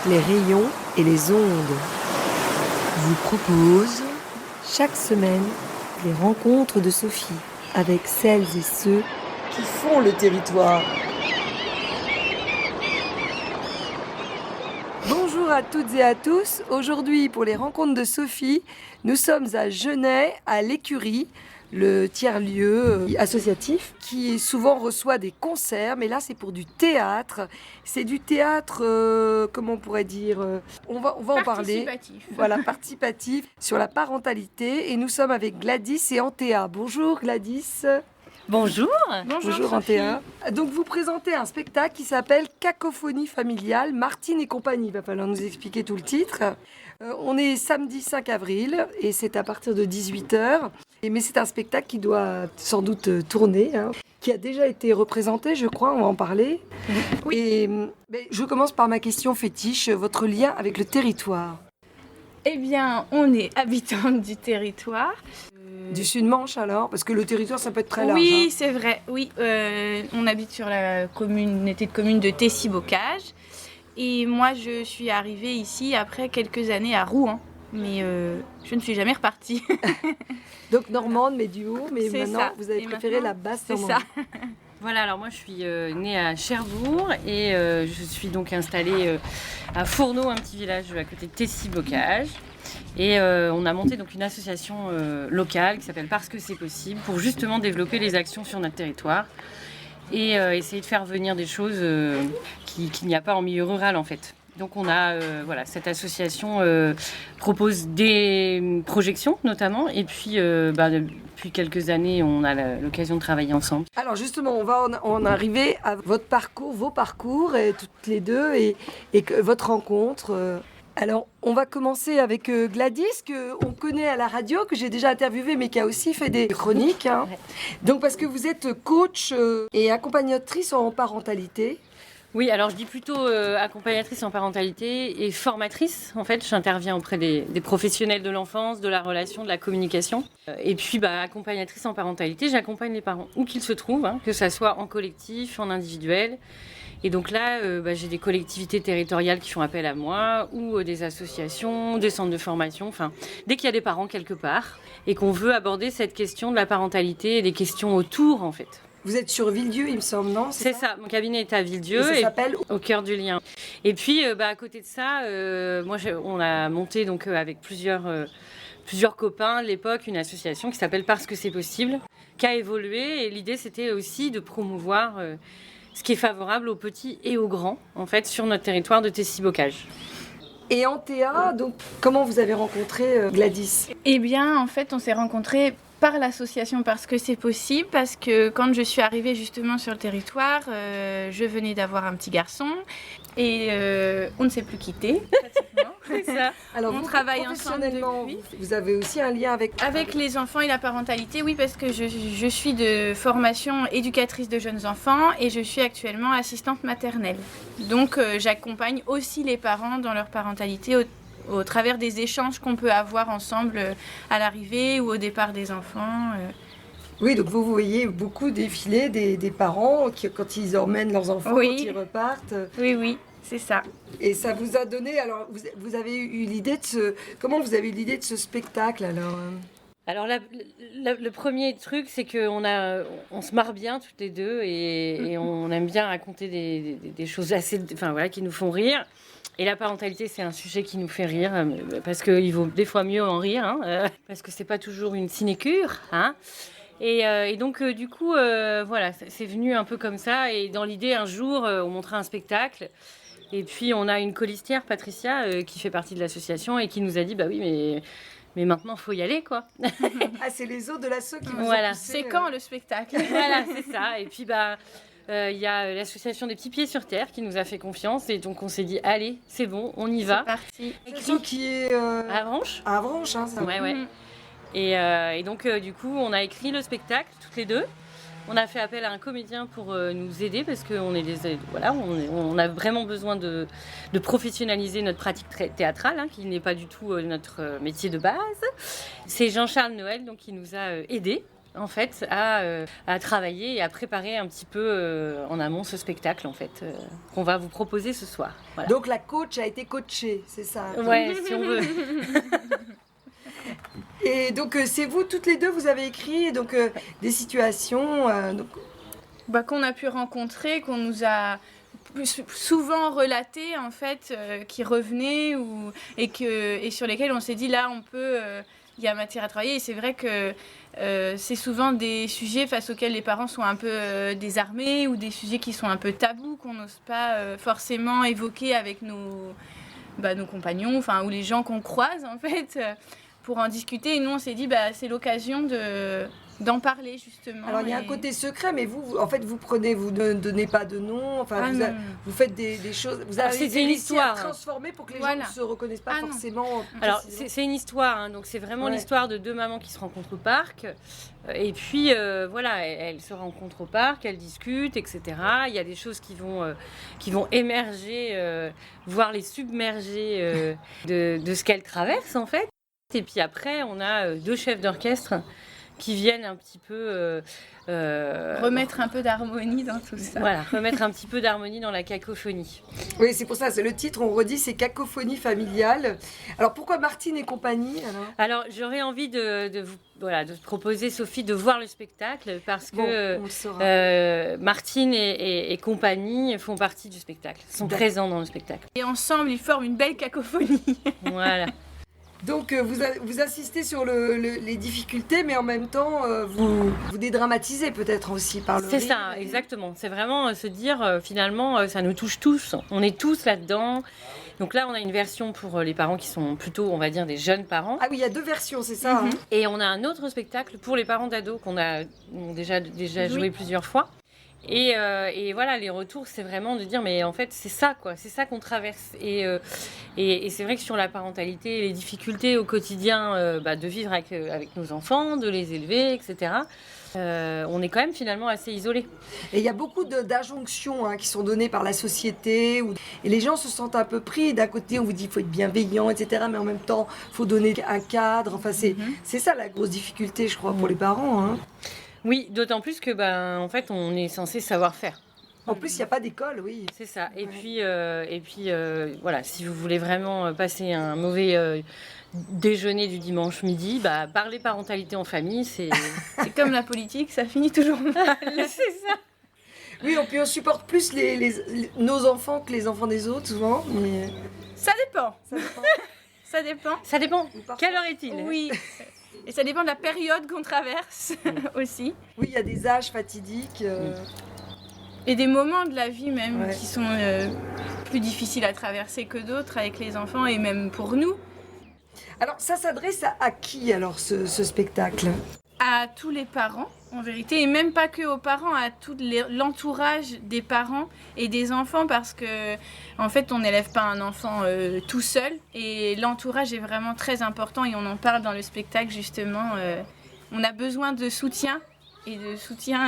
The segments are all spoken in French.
les rayons et les ondes vous propose chaque semaine les rencontres de Sophie avec celles et ceux qui font le territoire. Bonjour à toutes et à tous. Aujourd'hui, pour les rencontres de Sophie, nous sommes à Genêt, à l'Écurie, le tiers-lieu associatif qui souvent reçoit des concerts, mais là c'est pour du théâtre. C'est du théâtre, comment on pourrait dire, on va en parler. Voilà, participatif sur la parentalité. Et nous sommes avec Gladys et Antea. Bonjour Gladys. Bonjour. Bonjour Antea. Donc vous présentez un spectacle qui s'appelle Cacophonie familiale, Martine et compagnie. Il va falloir nous expliquer tout le titre. On est samedi 5 avril et c'est à partir de 18h. Mais c'est un spectacle qui doit sans doute tourner, qui a déjà été représenté, je crois, on va en parler. Oui. Et je commence par ma question fétiche, votre lien avec le territoire. Eh bien, on est habitante du territoire. Du Sud-Manche alors? Parce que le territoire, ça peut être très large. Oui, c'est vrai. Oui, on habite sur la communauté de communes de Tessy-Bocage. Et moi, je suis arrivée ici après quelques années à Rouen. Mais je ne suis jamais repartie. Donc normande, mais du haut. Mais c'est maintenant, ça. vous avez préféré la basse C'est normande. ça. Voilà, alors moi je suis née à Cherbourg et je suis donc installée à Fourneau, un petit village à côté de Tessy-Bocage. Et on a monté donc une association locale qui s'appelle Parce que c'est possible pour justement développer les actions sur notre territoire et essayer de faire venir des choses qu'il n'y a pas en milieu rural en fait. Donc on a, cette association propose des projections notamment et puis depuis quelques années on a l'occasion de travailler ensemble. Alors justement, on va en arriver à votre parcours, vos parcours, et toutes les deux, et votre rencontre. Alors, on va commencer avec Gladys, qu'on connaît à la radio, que j'ai déjà interviewée, mais qui a aussi fait des chroniques. Ouais. Donc, parce que vous êtes coach et accompagnatrice en parentalité. Oui, alors je dis plutôt accompagnatrice en parentalité et formatrice. En fait, j'interviens auprès des professionnels de l'enfance, de la relation, de la communication. Et puis, accompagnatrice en parentalité, j'accompagne les parents où qu'ils se trouvent, que ça soit en collectif, en individuel. Et donc là, j'ai des collectivités territoriales qui font appel à moi, ou des associations, des centres de formation, enfin, dès qu'il y a des parents quelque part, et qu'on veut aborder cette question de la parentalité et des questions autour, en fait. Vous êtes sur Villedieu, il me semble, non? C'est ça, mon cabinet est à Villedieu, et ça s'appelle au cœur du lien. Et puis, à côté de ça, on a monté donc, avec plusieurs copains à l'époque une association qui s'appelle Parce que c'est possible, qui a évolué, et l'idée c'était aussi de promouvoir ce qui est favorable aux petits et aux grands, en fait, sur notre territoire de Tessy-Bocage. Et Antea, donc, comment vous avez rencontré Gladys? Eh bien, en fait, on s'est rencontrés par l'association Parce que c'est possible, parce que quand je suis arrivée justement sur le territoire, je venais d'avoir un petit garçon et on ne s'est plus quittés. C'est ça. Alors, on travaille ensemble depuis. Vous avez aussi un lien Avec les enfants et la parentalité, oui, parce que je suis de formation éducatrice de jeunes enfants et je suis actuellement assistante maternelle. Donc, j'accompagne aussi les parents dans leur parentalité au travers des échanges qu'on peut avoir ensemble à l'arrivée ou au départ des enfants. Oui, donc vous voyez beaucoup défiler des parents qui, quand ils emmènent leurs enfants, Oui. quand ils repartent. Oui, c'est ça. Et ça vous a donné, alors vous avez eu l'idée de comment vous avez eu l'idée de ce spectacle alors? Alors le premier truc, c'est qu'on on se marre bien toutes les deux et on aime bien raconter des choses qui nous font rire. Et la parentalité, c'est un sujet qui nous fait rire parce qu'il vaut des fois mieux en rire, parce que c'est pas toujours une sinécure, Et donc, du coup, c'est venu un peu comme ça. Et dans l'idée, un jour, on montrait un spectacle. Et puis, on a une colistière, Patricia, qui fait partie de l'association et qui nous a dit, bah oui, mais maintenant, il faut y aller, quoi. Ah, c'est les autres de l'asso qui vous ont Voilà. poussé, C'est quand le spectacle? Voilà, c'est ça. Et puis, il y a l'association des Petits Pieds sur Terre qui nous a fait confiance. Et donc, on s'est dit, allez, c'est bon, on y va. C'est parti. L'asso qui est À Avranches. à Avranches, ça. Ouais. Et donc, du coup, on a écrit le spectacle, toutes les deux. On a fait appel à un comédien pour nous aider parce qu'on on a vraiment besoin de professionnaliser notre pratique théâtrale, qui n'est pas du tout notre métier de base. C'est Jean-Charles Noël donc, qui nous a aidés en fait, à travailler et à préparer un petit peu en amont ce spectacle, en fait, qu'on va vous proposer ce soir. Voilà. Donc la coach a été coachée, c'est ça? Ouais, si on veut. Et donc c'est vous toutes les deux, vous avez écrit donc des situations Qu'on a pu rencontrer, qu'on nous a souvent relaté en fait, qui revenaient et sur lesquels on s'est dit là on peut, il y a matière à travailler. Et c'est vrai que c'est souvent des sujets face auxquels les parents sont un peu désarmés ou des sujets qui sont un peu tabous qu'on n'ose pas forcément évoquer avec nos compagnons, enfin ou les gens qu'on croise en fait, pour en discuter. Et nous on s'est dit c'est l'occasion d'en parler justement. Alors il y a un côté secret, mais vous en fait vous ne donnez pas de nom, enfin vous faites des choses, vous avez c'est une histoire à transformer pour que les gens ne se reconnaissent pas forcément. Alors c'est une histoire, hein, donc c'est vraiment l'histoire de deux mamans qui se rencontrent au parc. Et puis elles se rencontrent au parc, elles discutent, etc. Il y a des choses qui vont émerger, voire les submerger de ce qu'elles traversent en fait. Et puis après, on a deux chefs d'orchestre qui viennent un petit peu remettre un peu d'harmonie dans tout ça. Voilà, remettre un petit peu d'harmonie dans la cacophonie. Oui, c'est pour ça, c'est le titre, on redit, c'est Cacophonie familiale. Alors pourquoi Martine et compagnie alors j'aurais envie de vous proposer, Sophie, de voir le spectacle parce que Martine et compagnie font partie du spectacle, sont présents dans le spectacle. Et ensemble, ils forment une belle cacophonie. Voilà. Donc vous assistez sur les difficultés, mais en même temps vous dédramatisez peut-être aussi par le C'est ça, exactement. C'est vraiment se dire finalement ça nous touche tous. On est tous là-dedans. Donc là on a une version pour les parents qui sont plutôt, on va dire, des jeunes parents. Ah oui, il y a deux versions, c'est ça. Et on a un autre spectacle pour les parents d'ados qu'on a déjà joué plusieurs fois. Et voilà, les retours, c'est vraiment de dire, mais en fait, c'est ça, quoi. C'est ça qu'on traverse. Et c'est vrai que sur la parentalité, les difficultés au quotidien de vivre avec nos enfants, de les élever, etc., on est quand même finalement assez isolés. Et il y a beaucoup d'injonctions qui sont données par la société. Et les gens se sentent un peu pris. D'un côté, on vous dit qu'il faut être bienveillant, etc. Mais en même temps, il faut donner un cadre. Enfin, c'est ça la grosse difficulté, je crois, pour les parents. Oui, d'autant plus que en fait, on est censé savoir faire. En plus, il n'y a pas d'école, oui. C'est ça. Et puis, voilà, si vous voulez vraiment passer un mauvais déjeuner du dimanche midi, parler parentalité en famille, c'est comme la politique, ça finit toujours mal. C'est ça. Oui, on supporte plus nos enfants que les enfants des autres, souvent. Mais... Ça dépend. Ça dépend. Ça dépend. Quelle heure est-il? Oui. Et ça dépend de la période qu'on traverse aussi. Oui, il y a des âges fatidiques. Et des moments de la vie même qui sont plus difficiles à traverser que d'autres avec les enfants et même pour nous. Alors ça s'adresse à qui alors ce spectacle? À tous les parents en vérité, et même pas que aux parents, à tout l'entourage des parents et des enfants, parce que en fait on n'élève pas un enfant tout seul, et l'entourage est vraiment très important, et on en parle dans le spectacle justement. On a besoin de soutien, et de soutien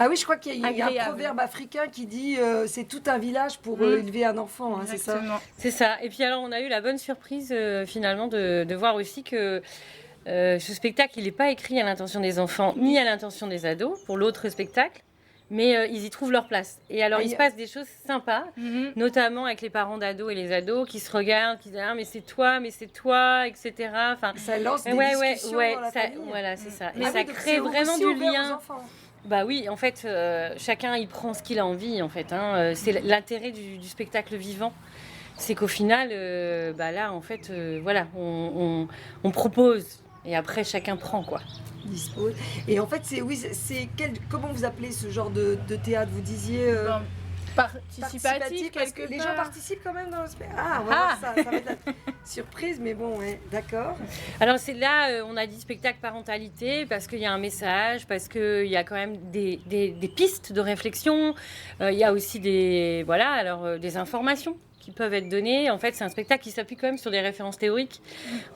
Ah oui, je crois qu'il y a un proverbe africain qui dit c'est tout un village pour élever un enfant, c'est ça? C'est ça. Et puis alors on a eu la bonne surprise finalement de voir aussi que ce spectacle, il n'est pas écrit à l'intention des enfants ni à l'intention des ados pour l'autre spectacle, mais ils y trouvent leur place. Et alors il se passe des choses sympas, notamment avec les parents d'ados et les ados qui se regardent, qui disent mais c'est toi, etc. Enfin, ça lance des discussions dans la famille. Voilà, c'est ça. Et ça crée vraiment du lien. Bah oui, en fait, chacun il prend ce qu'il a envie. En fait, c'est l'intérêt du spectacle vivant. C'est qu'au final, là, en fait, voilà, on propose. Et après, chacun prend, quoi. Dispose. Et en fait, comment vous appelez ce genre de théâtre? Vous disiez... participatif quelque part. Les gens participent quand même dans le spectacle. Ah, voilà, ça va être surprise, mais bon, d'accord. Alors, c'est là, on a dit spectacle parentalité, parce qu'il y a un message, parce qu'il y a quand même des pistes de réflexion. Il y a aussi des informations qui peuvent être données. En fait, c'est un spectacle qui s'appuie quand même sur des références théoriques.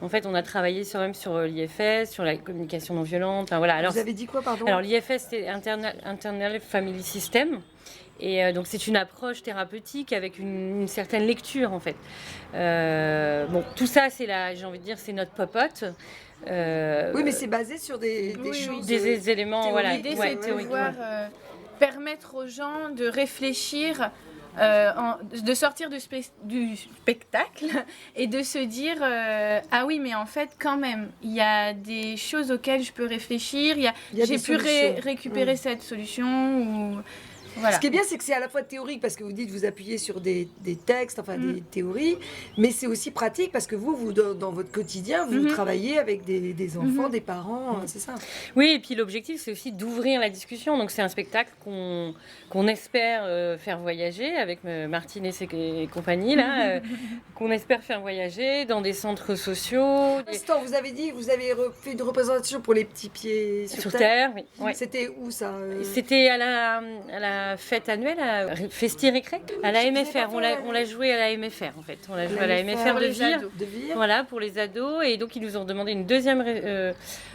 En fait, on a travaillé sur l'IFS, sur la communication non violente. Enfin, voilà. Alors, vous avez dit quoi, pardon? Alors, l'IFS, c'est Internal Family System. Et donc c'est une approche thérapeutique avec une certaine lecture en fait. Bon, tout ça j'ai envie de dire, c'est notre popote. Oui, mais c'est basé sur des choses, des éléments, voilà. L'idée, c'est de pouvoir permettre aux gens de réfléchir, de sortir du spectacle et de se dire ah oui, mais en fait, quand même, il y a des choses auxquelles je peux réfléchir. J'ai pu récupérer cette solution. Ou... Voilà. Ce qui est bien, c'est que c'est à la fois théorique, parce que vous dites vous appuyez sur des textes, enfin des théories, mais c'est aussi pratique, parce que vous dans votre quotidien, vous travaillez avec des enfants, des parents, c'est ça. Oui, et puis l'objectif, c'est aussi d'ouvrir la discussion. Donc c'est un spectacle qu'on espère faire voyager avec Martine et compagnie, là, qu'on espère faire voyager dans des centres sociaux. Vous avez dit, vous avez fait une représentation pour les petits pieds sur terre. Oui. Ouais. C'était où ça C'était à la fête annuelle à Festi-Récré, à la MFR. On l'a joué à la MFR en fait. On l'a joué à la MFR de Vire. Voilà, pour les ados. Et donc ils nous ont demandé une deuxième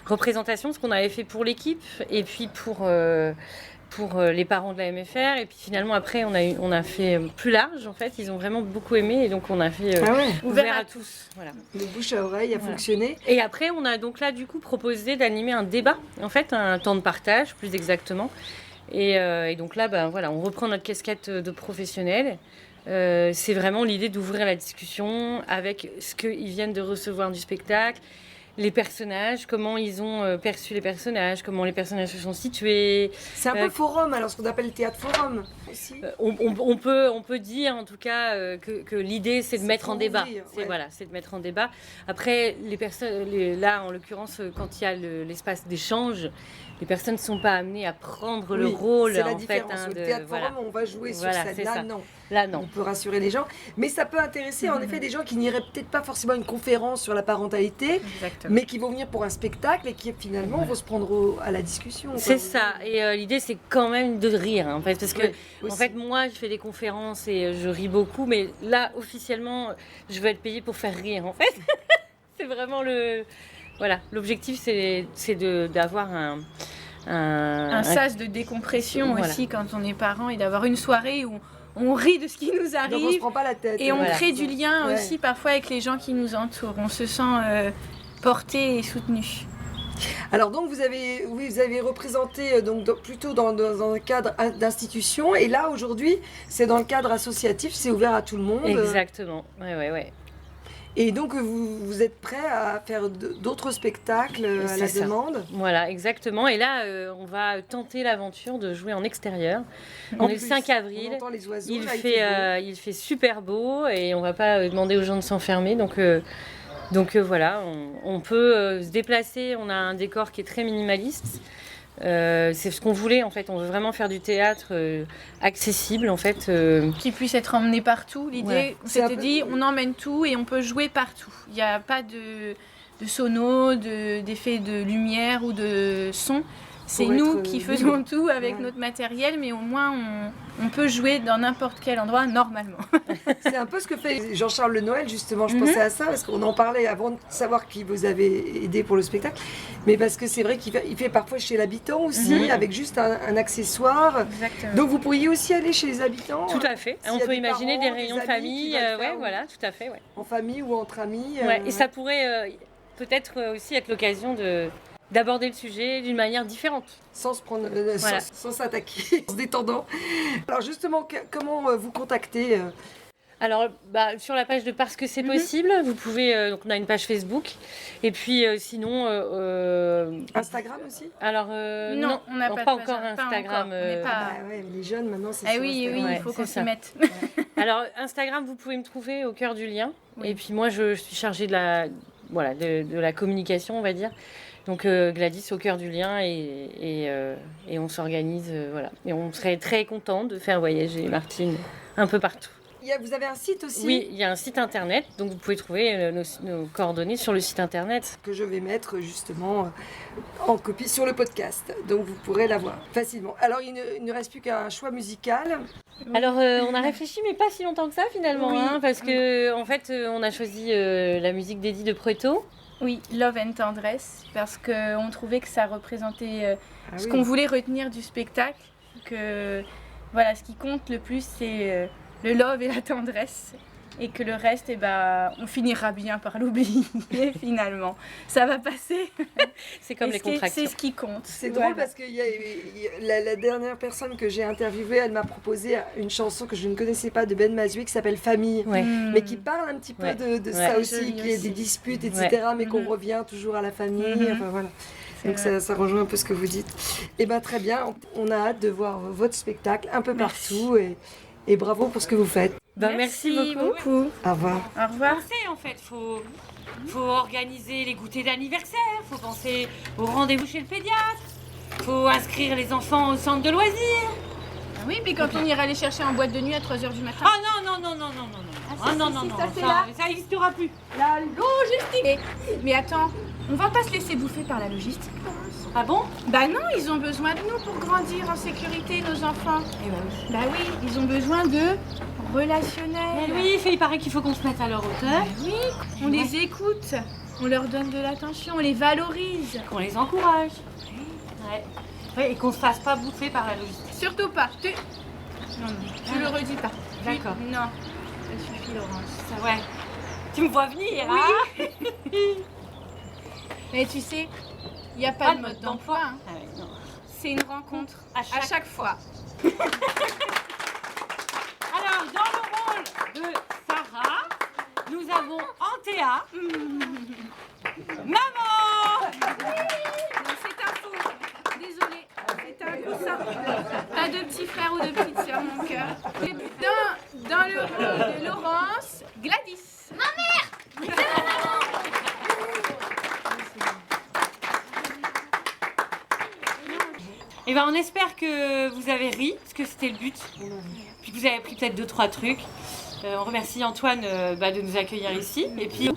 représentation, ce qu'on avait fait pour l'équipe et puis pour les parents de la MFR. Et puis finalement après on a fait plus large en fait. Ils ont vraiment beaucoup aimé et donc on a fait ouvert à tous. Voilà. Le bouche à oreille a fonctionné. Et après on a donc là du coup proposé d'animer un débat, en fait un temps de partage plus exactement. Et donc là, on reprend notre casquette de professionnel. C'est vraiment l'idée d'ouvrir la discussion avec ce qu'ils viennent de recevoir du spectacle, les personnages, comment ils ont perçu les personnages, comment les personnages se sont situés. C'est un peu forum, alors ce qu'on appelle le théâtre forum aussi. On peut dire en tout cas que l'idée c'est de mettre en débat. C'est de mettre en débat. Après, là en l'occurrence, quand il y a l'espace d'échange, les personnes ne sont pas amenées à prendre le rôle. C'est la différence. Au théâtre forum, on va jouer sur scène. Là, non. On peut rassurer les gens. Mais ça peut intéresser en effet des gens qui n'iraient peut-être pas forcément à une conférence sur la parentalité, mais qui vont venir pour un spectacle et qui finalement vont se prendre à la discussion. C'est ça. Et l'idée, c'est quand même de rire, en fait. Parce que, en fait, moi, je fais des conférences et je ris beaucoup, mais là, officiellement, je veux être payée pour faire rire, en fait. C'est vraiment l'objectif, c'est d'avoir un sas de décompression aussi quand on est parent et d'avoir une soirée où on rit de ce qui nous arrive. Donc on se prend pas la tête. Et on crée du lien aussi parfois avec les gens qui nous entourent. On se sent porté et soutenu. Alors donc vous avez représenté plutôt dans un cadre d'institution et là aujourd'hui c'est dans le cadre associatif, c'est ouvert à tout le monde. Exactement, ouais. Et donc vous êtes prêt à faire d'autres spectacles à la demande. Voilà, exactement. Et là, on va tenter l'aventure de jouer en extérieur. On est le 5 avril. On entend les oiseaux. Il fait super beau et on va pas demander aux gens de s'enfermer. Donc voilà, on peut se déplacer. On a un décor qui est très minimaliste. C'est ce qu'on voulait en fait. On veut vraiment faire du théâtre accessible en fait. Qui puisse être emmené partout. L'idée, c'était dit, on emmène tout et on peut jouer partout. Il n'y a pas de sono, d'effet de lumière ou de son. C'est nous qui faisons tout avec notre matériel, mais au moins on peut jouer dans n'importe quel endroit normalement. C'est un peu ce que fait Jean-Charles Le Noël, justement. Je pensais à ça, parce qu'on en parlait avant de savoir qui vous avez aidé pour le spectacle. Mais parce que c'est vrai qu'il fait parfois chez l'habitant aussi, avec juste un accessoire. Exactement. Donc vous pourriez aussi aller chez les habitants. Tout à fait. On peut imaginer des réunions de famille. Voilà, tout à fait. En famille ou entre amis. Et ça pourrait peut-être aussi être l'occasion d'aborder le sujet d'une manière différente. Sans se prendre, sans s'attaquer, en se détendant. Alors justement, comment vous contacter Alors, sur la page de Parce que c'est possible, vous pouvez... donc on a une page Facebook. Et puis sinon... Instagram aussi. Alors, non, on n'a pas encore Instagram. Les jeunes, maintenant, c'est oui, il faut qu'on s'y mette. Alors, Instagram, vous pouvez me trouver au Cœur du Lien. Et puis moi, je suis chargée de la communication, on va dire. Donc Gladys au Cœur du Lien et on s'organise, voilà. Et on serait très content de faire voyager Martine un peu partout. Vous avez un site aussi ? Oui, il y a un site internet, donc vous pouvez trouver nos coordonnées sur le site internet. Que je vais mettre justement en copie sur le podcast, donc vous pourrez la voir facilement. Alors il ne reste plus qu'un choix musical. Alors on a réfléchi, mais pas si longtemps que ça finalement, parce que en fait on a choisi la musique d'Eddie de Pretto. Oui, Love and Tendresse, parce qu'on trouvait que ça représentait ce qu'on voulait retenir du spectacle, que Voilà, ce qui compte le plus, c'est le love et la tendresse. Et que le reste, on finira bien par l'oublier finalement. Ça va passer. C'est comme les contractions. C'est ce qui compte. C'est drôle parce que la dernière personne que j'ai interviewée, elle m'a proposé une chanson que je ne connaissais pas de Ben Mazoué qui s'appelle Famille, Ouais. mais qui parle un petit peu de ça aussi, Joli qu'il y ait aussi. des disputes, etc., mais qu'on revient toujours à la famille. Enfin, voilà. Donc ça rejoint un peu ce que vous dites. Et ben très bien, on a hâte de voir votre spectacle un peu partout et bravo pour ce que vous faites. Merci beaucoup. Au revoir. Au revoir. Penser, en fait, faut organiser les goûters d'anniversaire, faut penser au rendez-vous chez le pédiatre, faut inscrire les enfants au centre de loisirs. Ah oui, puis quand on ira les chercher en boîte de nuit à 3h du matin. Ah non, ça n'existera plus. La logistique. Mais attends, on va pas se laisser bouffer par la logistique. Ah bon? Bah non, ils ont besoin de nous pour grandir en sécurité, nos enfants. Eh ben oui. Bah oui, ils ont besoin de relationnel. Mais oui, il paraît qu'il faut qu'on se mette à leur hauteur, Oui, on les écoute, on leur donne de l'attention, on les valorise. qu'on les encourage. Ouais. Ouais, et qu'on se fasse pas bouffer par la logistique. Surtout pas. Non, tu le redis pas. D'accord. Non, ça suffit, Laurence. Ça, ouais. Tu me vois venir, hein? Mais tu sais, il n'y a pas de mode d'emploi. Hein. Ah ouais, non. C'est une rencontre À à chaque fois. Alors, dans le rôle de Sarah, nous avons Antea. Maman! Non, c'est un faux. Désolée, c'est un coussin. Pas de petits frères ou de petites sœurs, mon cœur. Et dans le rôle de Laurence, Gladys. Ma mère! Eh ben, on espère que vous avez ri, parce que c'était le but. Puis que vous avez appris peut-être 2-3 trucs. On remercie Antoine de nous accueillir ici. Et puis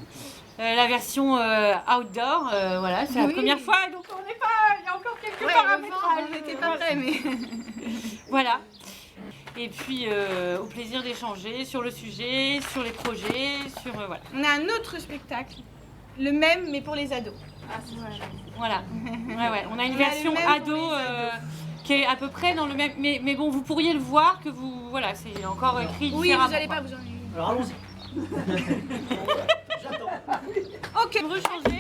la version outdoor, voilà, c'est la première fois, donc on n'est pas. Il y a encore quelques paramétrages. On n'était pas prêts, mais. Voilà. Et puis au plaisir d'échanger sur le sujet, sur les projets, sur voilà. On a un autre spectacle, le même mais pour les ados. Voilà. Ouais. On a une On a version le même pour ado les ados. qui est à peu près dans le même. Mais bon, vous pourriez le voir que vous. Voilà, c'est encore écrit Oui, différemment. vous n'allez pas vous ennuyer. Alors allons-y. Ok, rechanger.